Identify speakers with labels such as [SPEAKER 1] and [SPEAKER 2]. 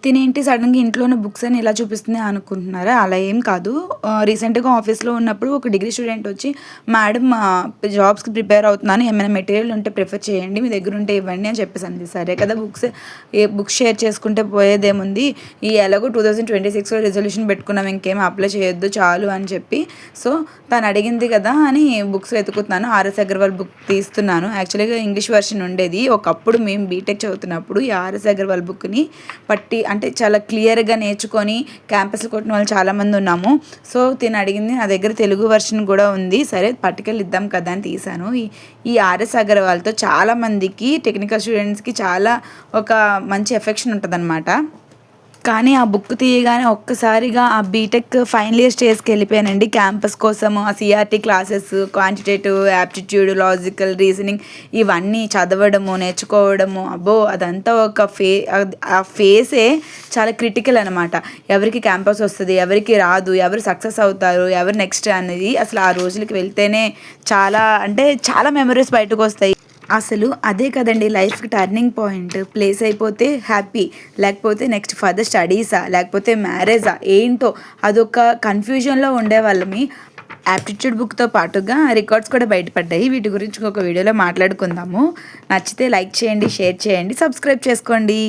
[SPEAKER 1] తినేంటి సడన్‌గా ఇంట్లోనే బుక్స్ అని ఇలా చూపిస్తుంది అనుకుంటున్నారా? అలా ఏం కాదు. రీసెంట్‌గా ఆఫీస్‌లో ఉన్నప్పుడు ఒక డిగ్రీ స్టూడెంట్ వచ్చి, "మేడం జాబ్స్‌కి ప్రిపేర్ అవుతున్నాను. ఏమైనా మెటీరియల్ ఉంటే ప్రిఫర్ చేయండి. మీ దగ్గర ఉంటే ఇవ్వండి" అని చెప్పేసంది. సరే కదా! బుక్స్ షేర్ చేసుకుంటే పోయేదేముంది. ఎలాగో 2026లో రిజల్యూషన్ పెట్టుకున్నాం. ఇంకేం అప్లై చేయొద్దు చాలు అని చెప్పి, సో తను అడిగింది కదా అని బుక్స్ వెతుకుతున్నాను. ఆర్ఎస్ అగర్వాల్ బుక్ తీస్తున్నాను. యాక్చువల్‌గా ఇంగ్లీష్ వెర్షన్ ఉండేది. ఒకప్పుడు మేము బీటెక్ చదువుతున్నప్పుడు ఈ ఆర్ఎస్ అగర్వాల్ బుక్‌ని పట్టి అంటే చాలా క్లియర్‌గా నేర్చుకొని క్యాంపస్‌లో కొట్టిన వాళ్ళు చాలామంది ఉన్నాము. సో తిను అడిగింది, నా దగ్గర తెలుగు వెర్షన్ కూడా ఉంది. సరే పట్టుకెళ్ళి ఇద్దాం కదా అని తీశాను. ఈ ఈ ఆర్ఎస్ అగర్వాల్‌తో చాలామందికి టెక్నికల్ స్టూడెంట్స్‌కి చాలా ఒక మంచి ఎఫెక్షన్ ఉంటదనమాట. కానీ ఆ బుక్ తీయగానే ఒక్కసారిగా ఆ బీటెక్ ఫైనల్ ఇయర్ స్టేజ్‌కి వెళ్ళిపోయానండి. క్యాంపస్ కోసము ఆ CRT classes, quantitative, aptitude, logical reasoning ఇవన్నీ చదవడము, నేర్చుకోవడము. అబ్బో! అదంతా ఒక ఆ ఫేసే చాలా క్రిటికల్ అనమాట. ఎవరికి క్యాంపస్ వస్తది, ఎవరికి రాదు, ఎవరు సక్సెస్ అవుతారు, ఎవరు నెక్స్ట్ అనేది అసలు ఆ రోజులకి వెళ్తేనే చాలా అంటే చాలా మెమరీస్ బయటకొస్తాయి. అసలు అదే కదండీ లైఫ్‌కి టర్నింగ్ పాయింట్. ప్లేస్ అయిపోతే హ్యాపీ, లేకపోతే నెక్స్ట్ ఫర్దర్ స్టడీసా, లేకపోతే మ్యారేజా ఏంటో అదొక కన్‌ఫ్యూజన్‌లో ఉండేవాళ్ళమి. యాప్టిట్యూడ్ బుక్‌తో పాటుగా రికార్డ్స్ కూడా బయటపడ్డాయి. వీటి గురించి ఇంకొక వీడియోలో మాట్లాడుకుందాము. నచ్చితే లైక్ చేయండి, షేర్ చేయండి, సబ్స్క్రైబ్ చేసుకోండి.